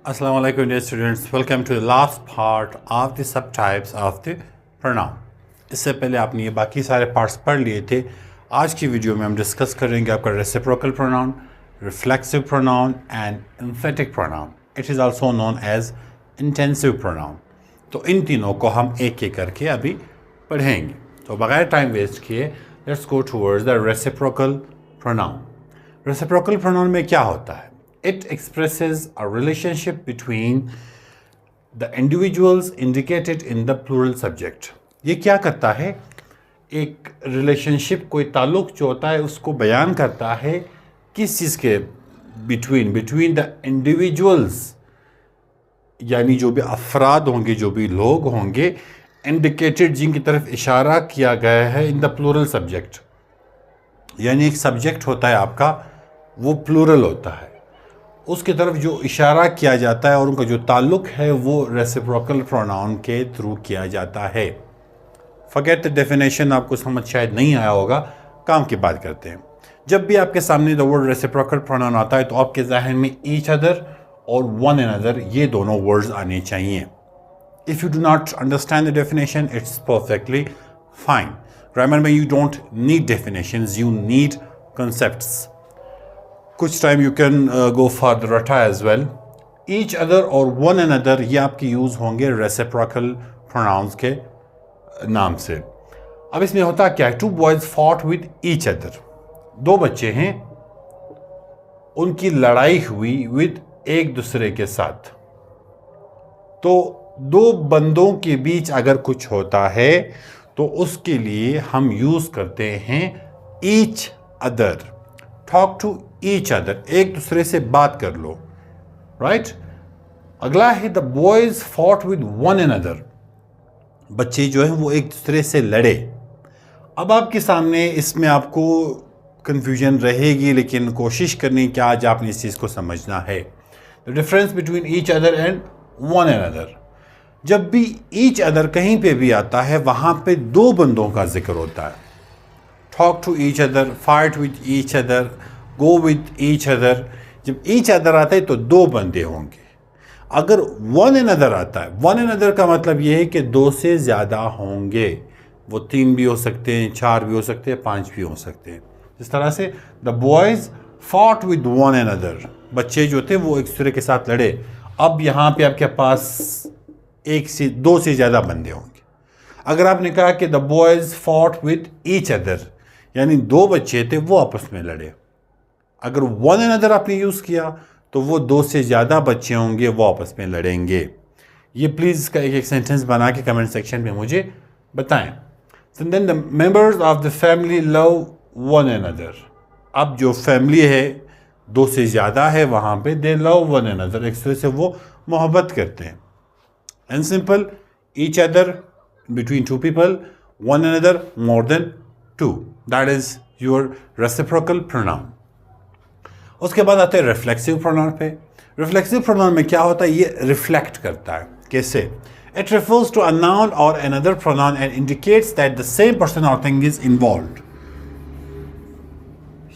Assalamu alaikum dear students, welcome to the last part of the subtypes of the pronoun. इससे पहले आपने ये बाकी सारे पार्ट्स पढ़ लिए थे। आज की वीडियो में हम डिस्कस करेंगे आपका reciprocal pronoun, reflexive pronoun and emphatic pronoun. It is also known as intensive pronoun. तो इन तीनों को हम एक एक करके अभी पढ़ेंगे। तो बगैर टाइम वेस्ट किए let's go towards the reciprocal pronoun. Reciprocal pronoun में क्या होता है? It expresses a relationship between the individuals indicated in the plural subject. ये क्या करता है? एक रिलेशनशिप, कोई ताल्लुक जो होता है उसको बयान करता है किस चीज़ के बिटवीन द इंडिविजुअल्स, यानी जो भी अफराद होंगे, जो भी लोग होंगे, इंडिकेटेड जिनकी तरफ इशारा किया गया है इन द प्लूरल सब्जेक्ट। यानी एक सब्जेक्ट होता है आपका, वो प्लूरल होता है, उसकी तरफ जो इशारा किया जाता है और उनका जो ताल्लुक है वो रेसिप्रोकल प्रोनाउन के थ्रू किया जाता है। फॉरगेट द डेफिनेशन, आपको समझ शायद नहीं आया होगा, काम की बात करते हैं। जब भी आपके सामने द वर्ड रेसिप्रोकल प्रोनाउन आता है तो आपके ज़हन में ईच अदर और वन अनदर ये दोनों वर्ड्स आने चाहिए। If you do not understand the definition it's perfectly fine. Grammar में you don't need definitions, you need concepts. कुछ time you can go for the रटा एज वेल। ईच अदर और one another ये आपके use होंगे reciprocal pronounce के नाम से। अब इसमें होता क्या है? Two boys fought with each other. दो बच्चे हैं, उनकी लड़ाई हुई विद एक दूसरे के साथ। तो दो बंदों के बीच अगर कुछ होता है तो उसके लिए हम यूज़ करते हैं each other. Talk to each other, एक दूसरे से बात कर लो, राइट। अगला है the boys fought with one another. बच्चे जो हैं वो एक दूसरे से लड़े। अब आपके सामने इसमें आपको कंफ्यूजन रहेगी, लेकिन कोशिश करनी कि आज आपने इस चीज़ को समझना है। The difference between each other and one another. जब भी ईच अदर कहीं पे भी आता है वहाँ पे दो बंदों का जिक्र होता है। Talk to each other, fight with each other, go with each other. जब ईच अदर आता है तो दो बंदे होंगे। अगर वन अनदर आता है, वन अनदर का मतलब ये है कि दो से ज़्यादा होंगे। वो तीन भी हो सकते हैं, चार भी हो सकते हैं, पांच भी हो सकते हैं। इस तरह से the boys fought with one another. बच्चे जो थे वो एक दूसरे के साथ लड़े। अब यहाँ पे आपके पास एक से दो से ज़्यादा बंदे होंगे। अगर आपने कहा कि the boys fought with each other, यानी दो बच्चे थे वो आपस में लड़े। अगर वन अनदर आपने यूज़ किया तो वो दो से ज़्यादा बच्चे होंगे, वो आपस में लड़ेंगे। ये प्लीज़ इसका एक सेंटेंस बना के कमेंट सेक्शन में मुझे बताएं। So then the members of the family love one another. अब जो फैमिली है दो से ज़्यादा है वहाँ पे they love one another, एक दूसरे से वो मोहब्बत करते हैं। And simple, each other between two people, one another more than two. That is your reciprocal pronoun. उसके बाद आते हैं रिफ्लेक्सिव प्रोनाउन पे। रिफ्लेक्सिव प्रोनाउन में क्या होता है? ये रिफ्लेक्ट करता है। कैसे? It refers to a noun or another pronoun and indicates that the same person or thing is involved.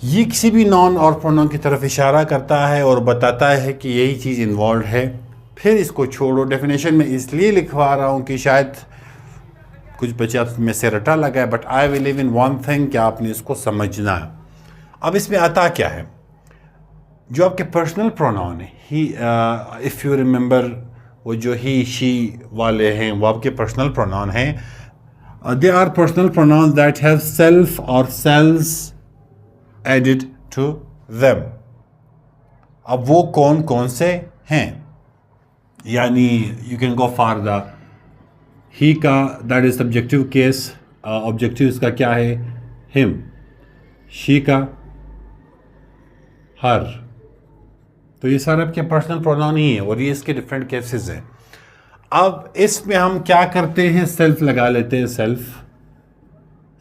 ये किसी भी नाउन और प्रोनाउन की तरफ इशारा करता है और बताता है कि यही चीज़ इन्वॉल्व है। फिर इसको छोड़ो। डेफिनेशन में इसलिए लिखवा रहा हूँ कि शायद कुछ बच्चा में से रटा लगा है, but I believe in one thing कि आपने इसको समझना है। अब इसमें आता क्या है? जो आपके पर्सनल प्रोनाउन है, ही, इफ़ यू रिमेंबर, वो जो ही शी वाले हैं वो आपके पर्सनल प्रोनाउन हैं। They are personal pronoun that have self और सेल्स एडेड टू देम। अब वो कौन कौन से हैं? यानी you can go for the he का, that is subjective case. Objective इसका क्या है? हिम। शी का हर। तो ये सारे आपके पर्सनल प्रोनाउन ही है और ये इसके डिफरेंट केसेस हैं। अब इसमें हम क्या करते हैं? सेल्फ लगा लेते हैं। Self,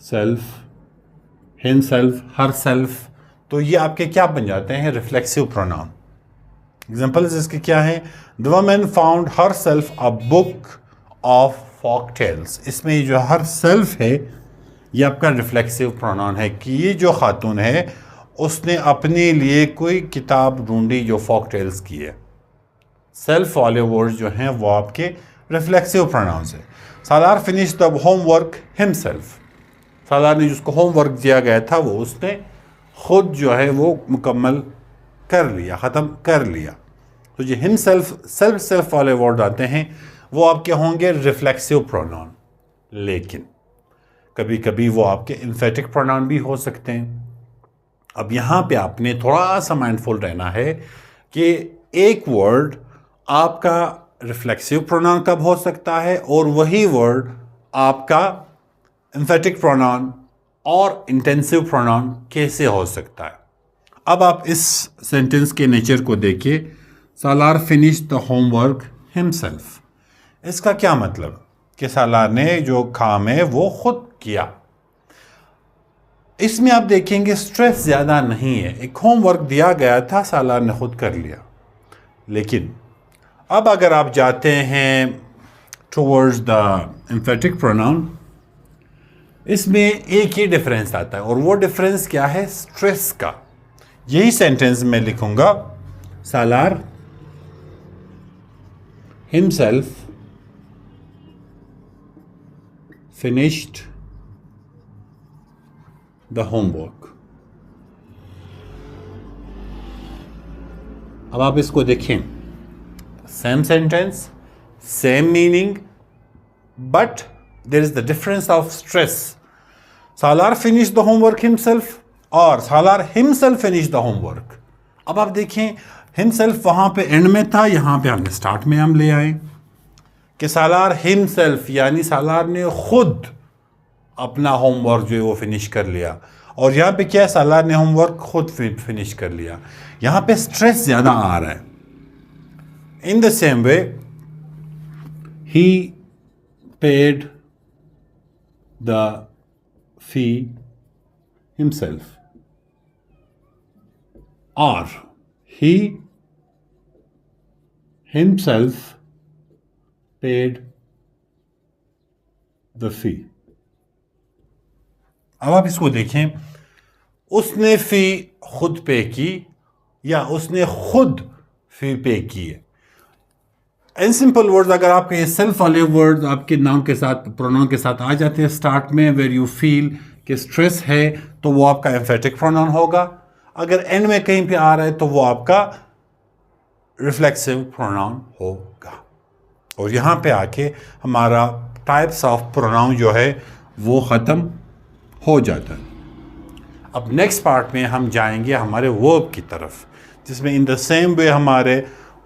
self, him self, her self. तो ये आपके क्या बन जाते हैं? Reflexive pronoun. एग्जांपल्स इसके क्या हैं? The woman found herself a book of folk tales. इसमें जो हर सेल्फ है ये आपका रिफ्लेक्सिव प्रोनाउन है कि ये जो खातून है उसने अपने लिए कोई किताब ढूंढी जो फॉक टेल्स की है। सेल्फ वाले वर्ड्स जो हैं वो आपके रिफ्लेक्सिव प्रोनाउंस है। सालार फिनिश द होमवर्क हिमसेल्फ। सालार ने जिसको होमवर्क दिया गया था वो उसने खुद जो है वो मुकम्मल कर लिया, ख़त्म कर लिया। तो जो सेल्फ वाले वर्ड आते हैं वो आपके होंगे रिफ्लेक्सिव प्रोनाउन, लेकिन कभी कभी वो आपके इम्फेटिक प्रोनाउन भी हो सकते हैं। अब यहाँ पे आपने थोड़ा सा माइंडफुल रहना है कि एक वर्ड आपका रिफ्लेक्सिव प्रोनाउन कब हो सकता है और वही वर्ड आपका एम्फेटिक प्रोनाउन और इंटेंसिव प्रोनाउन कैसे हो सकता है। अब आप इस सेंटेंस के नेचर को देखिए, सालार फिनिश द होमवर्क हिमसेल्फ। इसका क्या मतलब कि सालार ने जो काम है वो खुद किया। इसमें आप देखेंगे स्ट्रेस ज़्यादा नहीं है, एक होमवर्क दिया गया था, सालार ने खुद कर लिया। लेकिन अब अगर आप जाते हैं टुवर्ड्स द एम्फेटिक प्रोनाउन, इसमें एक ही डिफरेंस आता है और वो डिफरेंस क्या है, स्ट्रेस का। यही सेंटेंस में लिखूंगा, Salar himself finished the homework. अब आप इसको देखें, same sentence, same meaning, but there is the difference of stress. Salar finish the homework himself और Salar himself finish the homework. अब आप देखें, हिमसेल्फ वहां पे एंड में था, यहां पे हमने स्टार्ट में हम ले आए कि सालार हिमसेल्फ यानी सालार ने खुद अपना होमवर्क जो है वो फिनिश कर लिया। और यहाँ पे क्या है, सालार ने होमवर्क खुद फिनिश कर लिया। यहाँ पे स्ट्रेस ज़्यादा आ रहा है। In the same way he paid the fee himself और he himself paid the fee. अब आप इसको देखें, उसने फ़ी खुद पे की या उसने खुद फ़ी पे की है। इन सिंपल वर्ड्स अगर आपके ये सेल्फ वाले वर्ड्स आपके नाउन के साथ, प्रोनाउन के साथ आ जाते हैं स्टार्ट में, वेर यू फील कि स्ट्रेस है, तो वो आपका एम्फेटिक प्रोनाउन होगा। अगर एंड में कहीं पे आ रहा है तो वो आपका रिफ्लेक्सिव प्रोनाउन होगा। और यहाँ पे आके हमारा टाइप्स ऑफ प्रोनाउन जो है वो ख़त्म हो जाता है। अब नेक्स्ट पार्ट में हम जाएंगे हमारे वर्ब की तरफ, जिसमें इन द सेम वे हमारे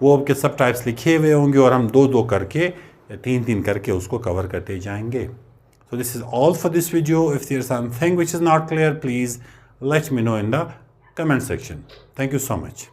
वर्ब के सब टाइप्स लिखे हुए होंगे और हम दो दो करके या तीन तीन करके उसको कवर करते जाएंगे। So this is all for this video. If there is something which is not clear, please let me know in the comment section. Thank you so much.